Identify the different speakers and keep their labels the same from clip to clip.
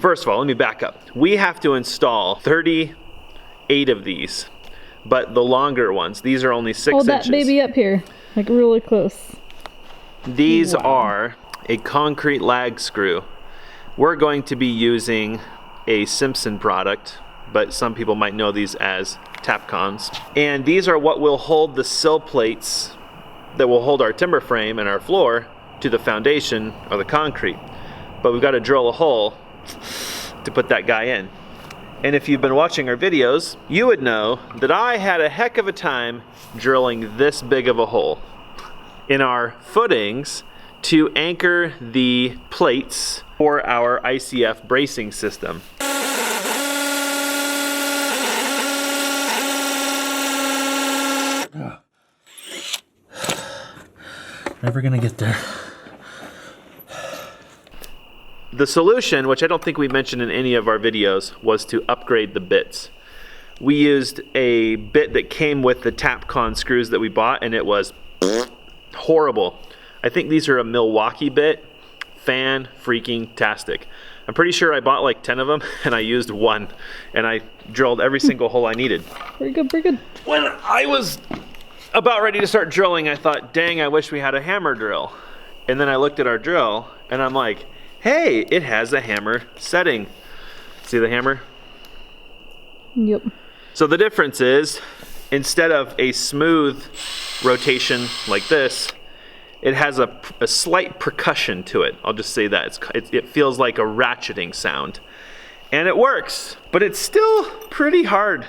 Speaker 1: First of all, let me back up. We have to install 38 of these, but the longer ones, these are only 6 inches.
Speaker 2: Hold that baby up here, like really close.
Speaker 1: These are a concrete lag screw. We're going to be using a Simpson product, but some people might know these as Tapcons. And these are what will hold the sill plates that will hold our timber frame and our floor to the foundation or the concrete. But we've got to drill a hole to put that guy in. And if you've been watching our videos, you would know that I had a heck of a time drilling this big of a hole in our footings to anchor the plates for our ICF bracing system.
Speaker 3: Never gonna get there.
Speaker 1: The solution, which I don't think we mentioned in any of our videos, was to upgrade the bits. We used a bit that came with the Tapcon screws that we bought, and it was horrible. I think these are a Milwaukee bit. Fan-freaking-tastic. I'm pretty sure I bought like 10 of them, and I used one, and I drilled every single hole I needed.
Speaker 2: Very good, very good.
Speaker 1: When I was about ready to start drilling, I thought, dang, I wish we had a hammer drill. And then I looked at our drill, and I'm like, hey, it has a hammer setting. See the hammer?
Speaker 2: Yep.
Speaker 1: So the difference is, instead of a smooth rotation like this, it has a slight percussion to it. I'll just say that. It feels like a ratcheting sound. And it works, but it's still pretty hard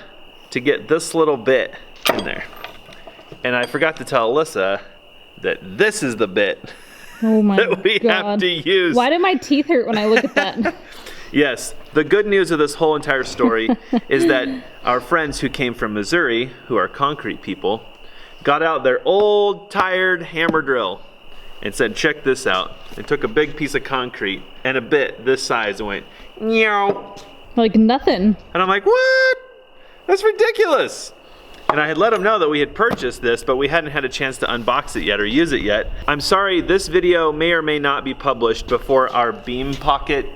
Speaker 1: to get this little bit in there. And I forgot to tell Alyssa that this is the bit that we have to use.
Speaker 2: Why do my teeth hurt when I look at that?
Speaker 1: Yes, the good news of this whole entire story is that our friends who came from Missouri, who are concrete people, got out their old tired hammer drill and said, check this out. They took a big piece of concrete and a bit this size and went, meow.
Speaker 2: Like nothing.
Speaker 1: And I'm like, what? That's ridiculous. And I had let them know that we had purchased this, but we hadn't had a chance to unbox it yet or use it yet. I'm sorry, this video may or may not be published before our beam pocket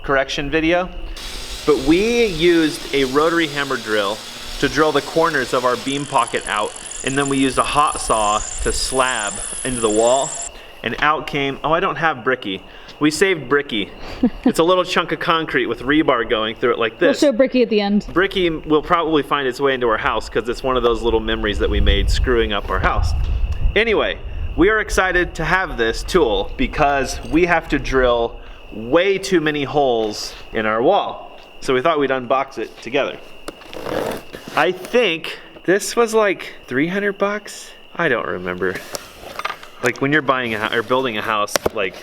Speaker 1: correction video, but we used a rotary hammer drill to drill the corners of our beam pocket out, and then we used a hot saw to slab into the wall, and out came, oh, I don't have Bricky. We saved Bricky. It's a little chunk of concrete with rebar going through it like this.
Speaker 2: We'll show Bricky at the end.
Speaker 1: Bricky will probably find its way into our house because it's one of those little memories that we made screwing up our house. Anyway, we are excited to have this tool because we have to drill way too many holes in our wall. So we thought we'd unbox it together. I think this was like 300 bucks. I don't remember. Like when you're buying or building a house, like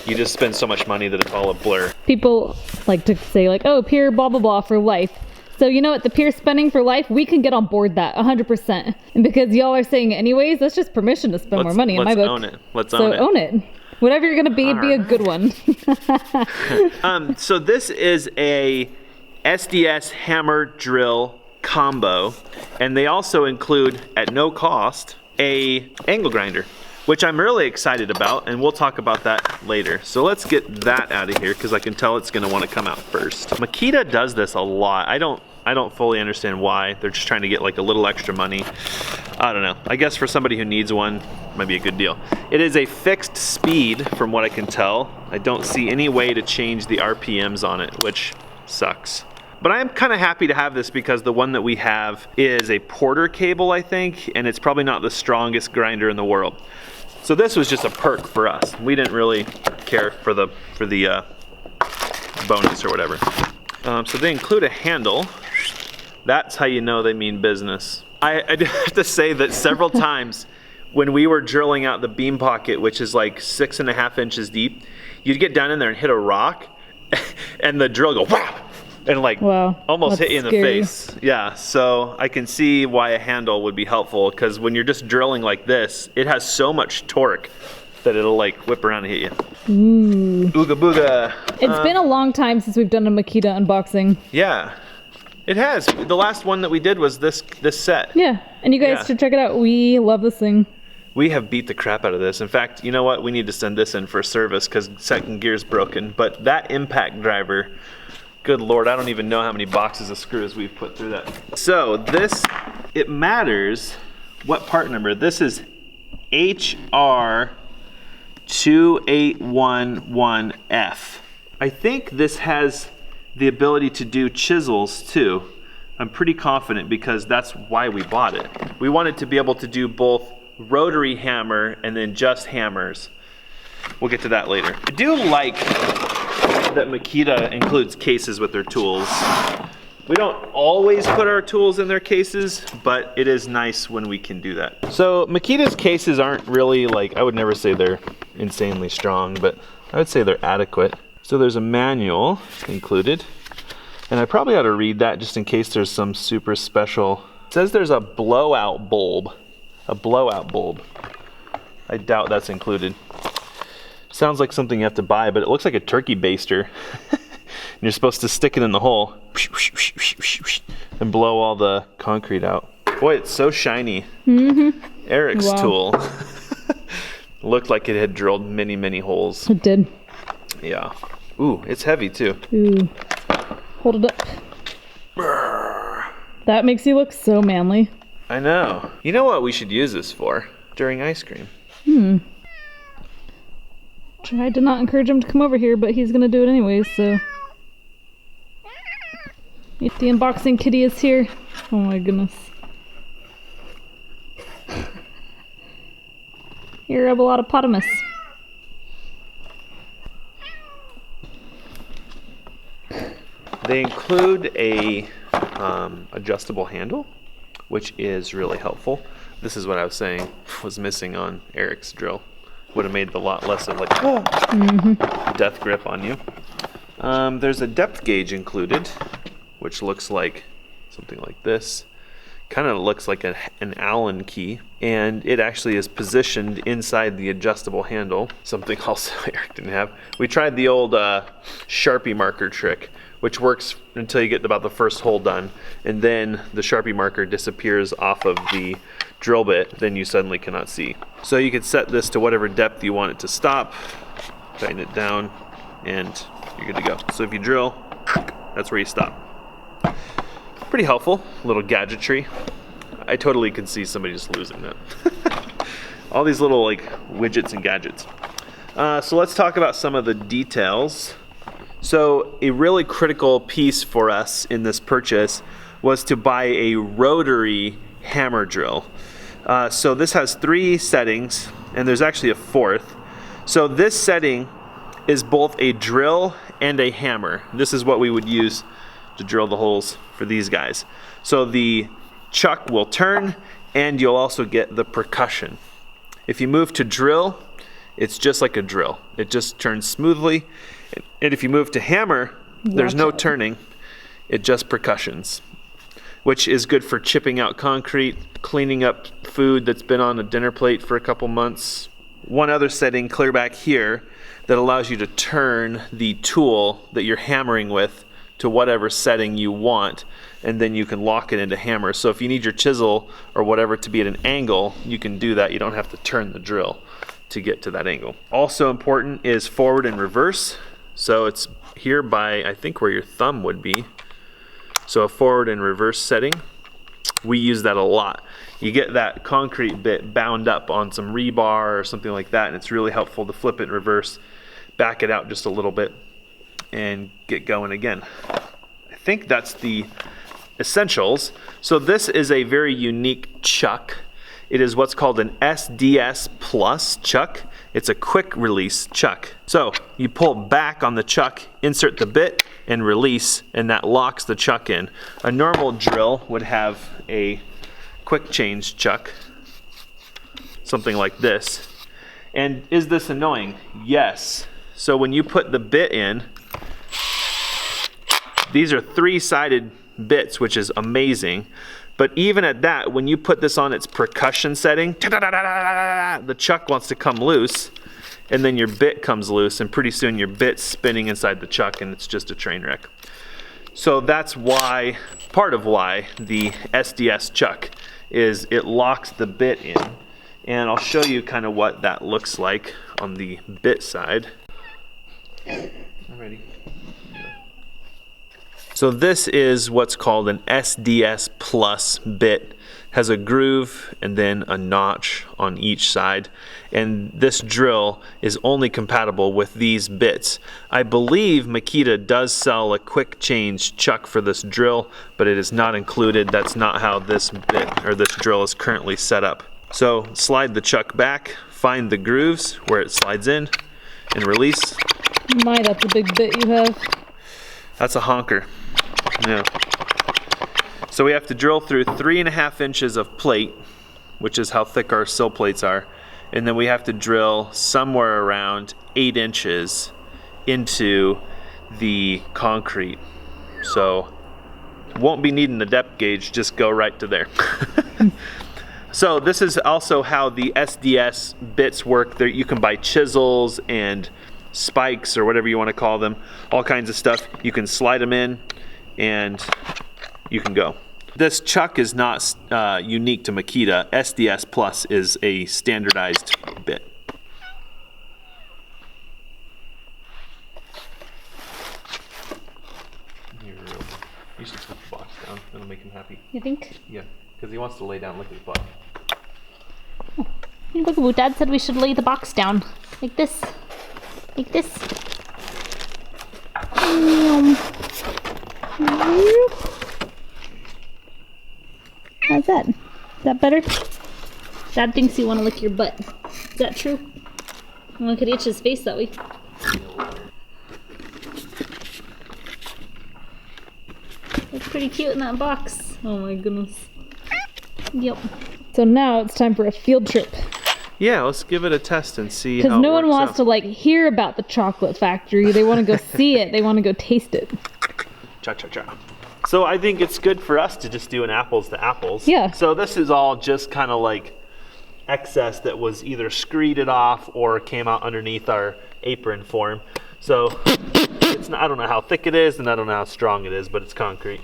Speaker 1: you just spend so much money that it's all a blur.
Speaker 2: People like to say like, oh, peer blah, blah, blah for life. So you know what, the peer spending for life, we can get on board that 100%. And because y'all are saying it anyways, that's just permission to spend more money in my book.
Speaker 1: Let's own it. Let's own it.
Speaker 2: So own it. Whatever you're gonna be a good one.
Speaker 1: So this is a SDS Hammer Drill combo, and they also include, at no cost, a angle grinder, which I'm really excited about, and we'll talk about that later. So let's get that out of here because I can tell it's gonna want to come out first. Makita does this a lot. I don't fully understand why. They're just trying to get like a little extra money. I don't know. I guess for somebody who needs one, might be a good deal. It is a fixed speed from what I can tell. I don't see any way to change the RPMs on it, which sucks. But I'm kind of happy to have this because the one that we have is a Porter cable, I think, and it's probably not the strongest grinder in the world. So this was just a perk for us. We didn't really care for the bonus or whatever. So they include a handle. That's how you know they mean business. I do have to say that several times when we were drilling out the beam pocket, which is like 6.5 inches deep, you'd get down in there and hit a rock, and the drill go whap, and like almost hit you in the face. Yeah, so I can see why a handle would be helpful because when you're just drilling like this, it has so much torque that it'll like whip around and hit you.
Speaker 2: Ooh.
Speaker 1: Ooga booga.
Speaker 2: It's been a long time since we've done a Makita unboxing.
Speaker 1: Yeah, it has. The last one that we did was this set.
Speaker 2: Yeah, and you guys should check it out. We love this thing.
Speaker 1: We have beat the crap out of this. In fact, you know what? We need to send this in for service because second gear's broken. But that impact driver Good Lord, I don't even know how many boxes of screws we've put through that. So this, it matters what part number. This is HR2811F. I think this has the ability to do chisels too. I'm pretty confident because that's why we bought it. We wanted to be able to do both rotary hammer and then just hammers. We'll get to that later. I do like that Makita includes cases with their tools. We don't always put our tools in their cases, but it is nice when we can do that. So Makita's cases aren't really like, I would never say they're insanely strong, but I would say they're adequate. So there's a manual included, and I probably ought to read that just in case there's some super special. It says there's a blowout bulb. A blowout bulb. I doubt that's included. Sounds like something you have to buy, but it looks like a turkey baster. And you're supposed to stick it in the hole and blow all the concrete out. Boy, it's so shiny. Eric's tool looked like it had drilled many, many holes.
Speaker 2: It did.
Speaker 1: Yeah. Ooh, it's heavy too.
Speaker 2: Ooh. Hold it up.
Speaker 1: Brr.
Speaker 2: That makes you look so manly.
Speaker 1: I know. You know what we should use this for? During ice cream.
Speaker 2: Tried to not encourage him to come over here, but he's gonna do it anyways, so. The unboxing kitty is here. Oh my goodness. Here, Rebelautopotamus.
Speaker 1: They include a adjustable handle, which is really helpful. This is what I was saying was missing on Eric's drill. Would have made the lot less of like death grip on you. There's a depth gauge included, which looks like something like this. Kind of looks like an Allen key, and it actually is positioned inside the adjustable handle. Something also Eric didn't have. We tried the old Sharpie marker trick, which works until you get about the first hole done, and then the Sharpie marker disappears off of the drill bit, then you suddenly cannot see. So you could set this to whatever depth you want it to stop, tighten it down, and you're good to go. So if you drill, that's where you stop. Pretty helpful, little gadgetry. I totally could see somebody just losing that. All these little like widgets and gadgets. So let's talk about some of the details. So a really critical piece for us in this purchase was to buy a rotary hammer drill. So this has 3 settings, and there's actually a 4th. So this setting is both a drill and a hammer. This is what we would use to drill the holes for these guys. So the chuck will turn, and you'll also get the percussion. If you move to drill, it's just like a drill. It just turns smoothly. And if you move to hammer, there's no turning. It just percussions, which is good for chipping out concrete, cleaning up food that's been on a dinner plate for a couple months. One other setting clear back here that allows you to turn the tool that you're hammering with to whatever setting you want, and then you can lock it into hammer. So if you need your chisel or whatever to be at an angle, you can do that. You don't have to turn the drill to get to that angle. Also important is forward and reverse. So it's here by, I think, where your thumb would be. So a forward and reverse setting. We use that a lot. You get that concrete bit bound up on some rebar or something like that, and it's really helpful to flip it in reverse, back it out just a little bit, and get going again. I think that's the essentials. So this is a very unique chuck. It is what's called an SDS Plus chuck. It's a quick release chuck. So you pull back on the chuck, insert the bit, and release, and that locks the chuck in. A normal drill would have a quick change chuck, something like this. And is this annoying? Yes. So when you put the bit in, these are 3-sided bits, which is amazing. But even at that, when you put this on its percussion setting, the chuck wants to come loose, and then your bit comes loose, and pretty soon your bit's spinning inside the chuck, and it's just a train wreck. So that's why, part of why the SDS chuck is it locks the bit in. And I'll show you kind of what that looks like on the bit side. I'm ready. So this is what's called an SDS Plus bit. Has a groove and then a notch on each side. And this drill is only compatible with these bits. I believe Makita does sell a quick change chuck for this drill, but it is not included. That's not how this bit or this drill is currently set up. So slide the chuck back, find the grooves where it slides in, and release.
Speaker 2: My, that's a big bit you have.
Speaker 1: That's a honker. Yeah. So we have to drill through 3.5 inches of plate, which is how thick our sill plates are, and then we have to drill somewhere around 8 inches into the concrete. So won't be needing a depth gauge, just go right to there. So this is also how the SDS bits work. There you can buy chisels and spikes or whatever you want to call them, all kinds of stuff. You can slide them in and you can go. This chuck is not unique to Makita. SDS Plus is a standardized bit. You should put the box down. That'll make him happy.
Speaker 2: You think?
Speaker 1: Yeah, because he wants to lay down. Look at his butt.
Speaker 2: Oh. Look, what Dad said we should lay the box down. Like this. Like this. How's that? Is that better? Dad thinks you want to lick your butt. Is that true? Well, I could itch his face that way. Looks pretty cute in that box. Oh my goodness. Yep. So now it's time for a field trip.
Speaker 1: Yeah, let's give it a test and see how it
Speaker 2: Because no one
Speaker 1: works
Speaker 2: wants
Speaker 1: out.
Speaker 2: to like hear about the chocolate factory. They want to go see it. They want to go taste it.
Speaker 1: Cha-cha-cha. So I think it's good for us to just do an apples to apples.
Speaker 2: Yeah.
Speaker 1: So this is all just kind of like excess that was either screeded off or came out underneath our apron form. So it's not, I don't know how thick it is and I don't know how strong it is, but it's concrete.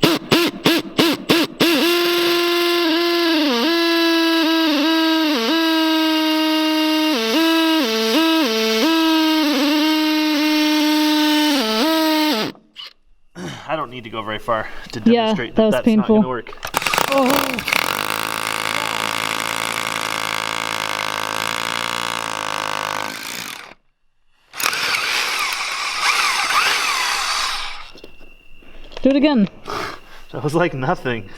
Speaker 1: I don't need to go very far to demonstrate
Speaker 2: that was
Speaker 1: that's
Speaker 2: painful.
Speaker 1: not going to work.
Speaker 2: Oh. Do it again.
Speaker 1: That was like nothing.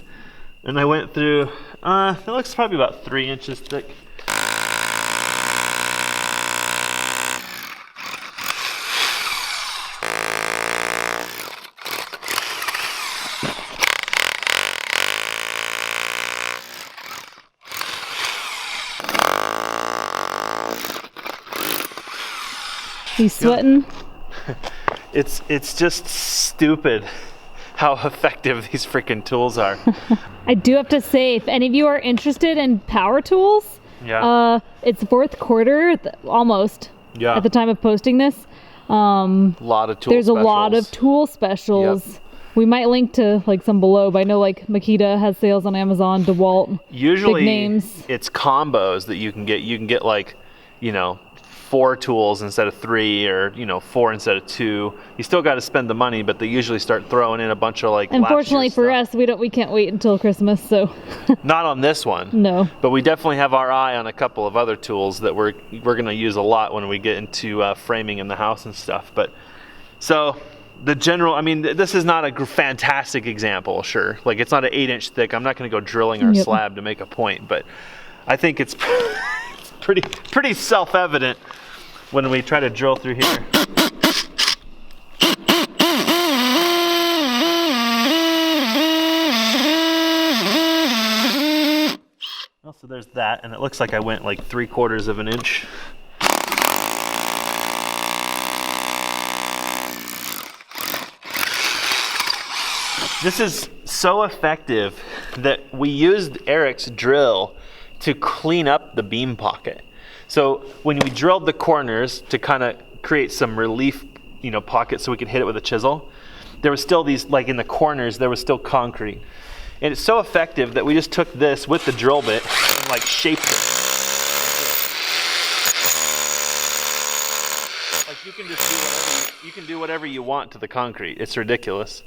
Speaker 1: And I went through, it looks probably about 3 inches thick.
Speaker 2: You sweating?
Speaker 1: It's just stupid how effective these freaking tools are.
Speaker 2: I do have to say, if any of you are interested in power tools,
Speaker 1: Yeah.
Speaker 2: it's fourth quarter, almost,
Speaker 1: Yeah.
Speaker 2: at the time of posting this.
Speaker 1: Lot of tool
Speaker 2: There's
Speaker 1: specials.
Speaker 2: a lot of tool specials.
Speaker 1: Yep.
Speaker 2: We might link to like some below, but I know like Makita has sales on Amazon, DeWalt.
Speaker 1: Usually
Speaker 2: big names.
Speaker 1: it's combos that you can get. You can get like, 4 tools instead of 3, or 4 instead of 2. You still got to spend the money, but they usually start throwing in a bunch of like.
Speaker 2: Unfortunately
Speaker 1: last year's
Speaker 2: for
Speaker 1: stuff.
Speaker 2: us, we can't wait until Christmas, so
Speaker 1: Not on this one.
Speaker 2: no.
Speaker 1: But we definitely have our eye on a couple of other tools that we're going to use a lot when we get into framing in the house and stuff. But so the general, this is not a fantastic example, sure. Like it's not an 8-inch thick. I'm not going to go drilling our
Speaker 2: Yep.
Speaker 1: slab to make a point, but I think it's pretty self-evident when we try to drill through here. Well, so there's that, and it looks like I went like 3/4 of an inch. This is so effective that we used Eric's drill to clean up the beam pocket. So when we drilled the corners to kind of create some relief, pockets so we could hit it with a chisel, there was still these, like in the corners, there was still concrete. And it's so effective that we just took this with the drill bit and like shaped it. Like you can just do whatever you want to the concrete. It's ridiculous.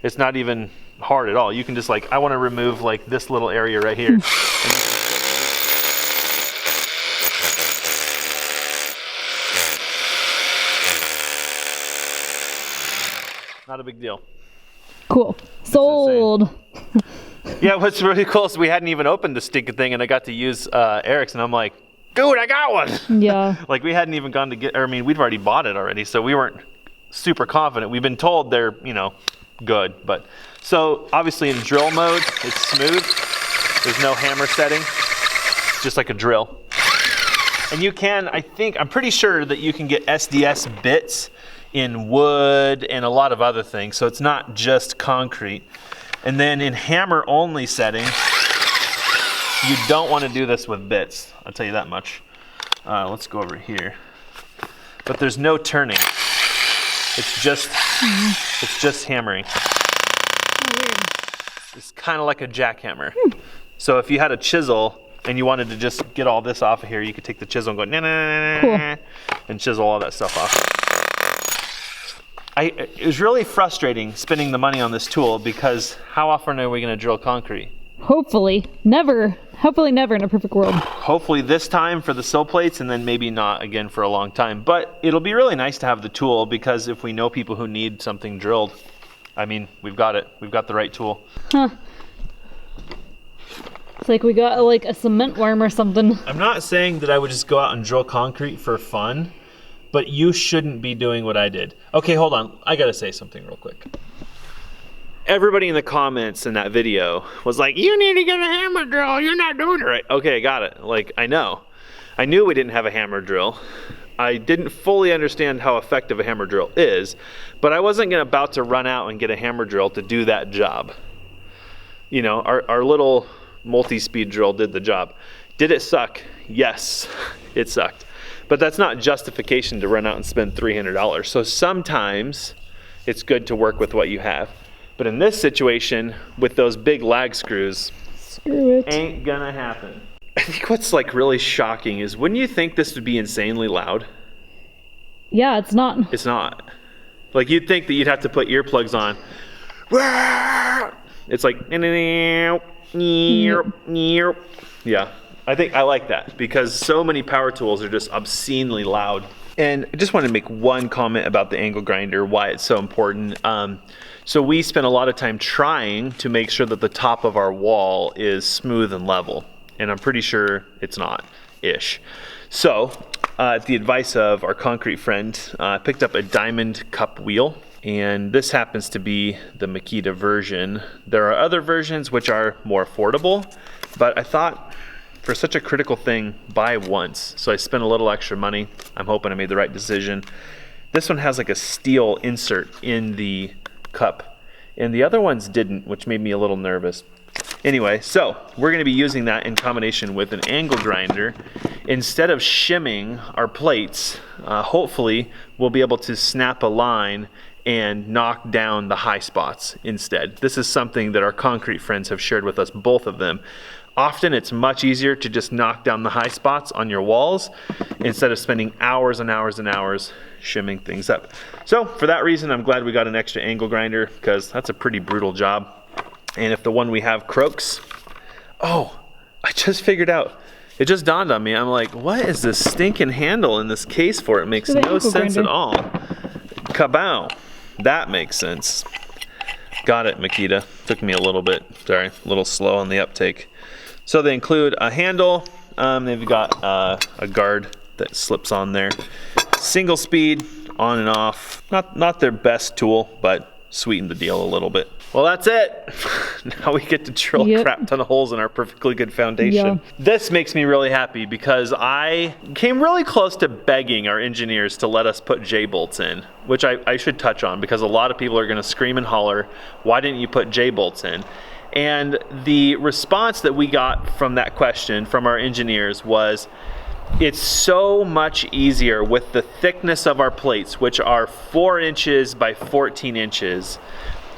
Speaker 1: It's not even hard at all. You can just like, I want to remove like this little area right here. Not a big deal.
Speaker 2: Cool. Sold.
Speaker 1: Yeah, what's really cool is we hadn't even opened the stinking thing, and I got to use Eric's, and I'm like, dude, I got one.
Speaker 2: Yeah.
Speaker 1: Like we hadn't even gone to get, or I mean, we'd already bought it already, so we weren't super confident. We've been told they're, you know, good, but so obviously in drill mode, it's smooth. There's no hammer setting, it's just like a drill. And you can, I'm pretty sure that you can get SDS bits in wood and a lot of other things, so it's not just concrete. And then in hammer only setting, you don't want to do this with bits, I'll tell you that much. Let's go over here. But there's no turning. It's just hammering. It's kind of like a jackhammer. So if you had a chisel and you wanted to just get all this off of here, you could take the chisel and go nah, nah, nah, nah, nah, and chisel all that stuff off. It was really frustrating spending the money on this tool because how often are we going to drill concrete?
Speaker 2: Hopefully never in a perfect world.
Speaker 1: Hopefully this time for the sill plates, and then maybe not again for a long time. But it'll be really nice to have the tool, because if we know people who need something drilled, I mean, we've got it. We've got the right tool.
Speaker 2: Huh. It's like we got like a cement worm or something.
Speaker 1: I'm not saying that I would just go out and drill concrete for fun, but you shouldn't be doing what I did. Okay, hold on. I gotta say something real quick. Everybody in the comments in that video was like, you need to get a hammer drill, you're not doing it right. Okay, got it. Like, I know. I knew we didn't have a hammer drill. I didn't fully understand how effective a hammer drill is, but I wasn't about to run out and get a hammer drill to do that job. You know, our little multi-speed drill did the job. Did it suck? Yes, it sucked. But that's not justification to run out and spend $300. So sometimes it's good to work with what you have. But in this situation, with those big lag screws,
Speaker 2: Screw it.
Speaker 1: ain't gonna happen. I think what's like really shocking is, wouldn't you think this would be insanely loud?
Speaker 2: Yeah, it's not.
Speaker 1: It's not. Like, you'd think that you'd have to put earplugs on. It's like, yeah. I think I like that, because so many power tools are just obscenely loud. And I just want to make one comment about the angle grinder, why it's so important. So we spent a lot of time trying to make sure that the top of our wall is smooth and level. And I'm pretty sure it's not-ish. So, at the advice of our concrete friend, I picked up a diamond cup wheel. And this happens to be the Makita version. There are other versions which are more affordable, but I thought, for such a critical thing, buy once. So I spent a little extra money. I'm hoping I made the right decision. This one has like a steel insert in the cup, and the other ones didn't, which made me a little nervous. Anyway, so we're going to be using that in combination with an angle grinder. Instead of shimming our plates, hopefully we'll be able to snap a line and knock down the high spots instead. This is something that our concrete friends have shared with us, both of them. Often it's much easier to just knock down the high spots on your walls instead of spending hours and hours and hours shimming things up. So for that reason, I'm glad we got an extra angle grinder, because that's a pretty brutal job. And if the one we have croaks, oh, I just figured out, it just dawned on me. I'm like, what is this stinking handle in this case for? It makes no sense at all. Kabow. That makes sense. Got it, Makita. Took me a little bit. Sorry, a little slow on the uptake. So they include a handle. They've got a guard that slips on there. Single speed, on and off. Not their best tool, but sweetened the deal a little bit. Well, that's it. Now we get to drill a crap ton of holes in our perfectly good foundation.
Speaker 2: Yeah.
Speaker 1: This makes me really happy, because I came really close to begging our engineers to let us put J-bolts in, which I should touch on, because a lot of people are going to scream and holler, why didn't you put J-bolts in? And the response that we got from that question from our engineers was, it's so much easier with the thickness of our plates, which are 4 inches by 14 inches,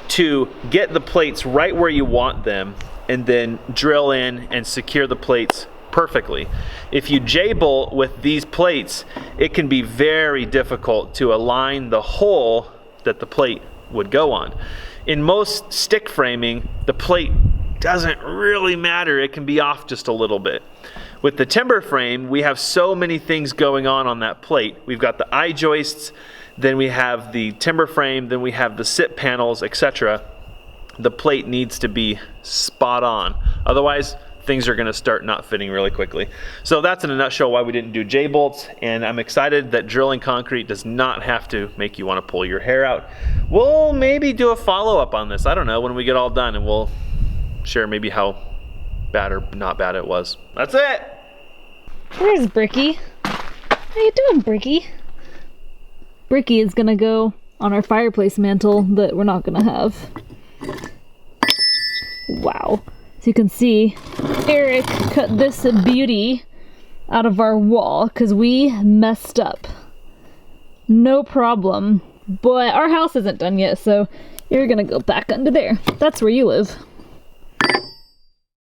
Speaker 1: to get the plates right where you want them and then drill in and secure the plates perfectly. If you J-bolt with these plates, it can be very difficult to align the hole that the plate would go on. in most stick framing, the plate doesn't really matter. It can be off just a little bit. With the timber frame, we have so many things going on that plate. We've got the eye joists, then we have the timber frame, then we have the sit panels, etc. The plate needs to be spot on. Otherwise, things are gonna start not fitting really quickly. So that's in a nutshell why we didn't do J-bolts, and I'm excited that drilling concrete does not have to make you wanna pull your hair out. We'll maybe do a follow-up on this, I don't know, when we get all done, and we'll share maybe how bad or not bad it was. That's it!
Speaker 2: Where's Bricky? How you doing, Bricky? Bricky is gonna go on our fireplace mantle that we're not gonna have. Wow. So you can see, Eric cut this beauty out of our wall because we messed up. No problem. But our house isn't done yet, so you're gonna go back under there. That's where you live.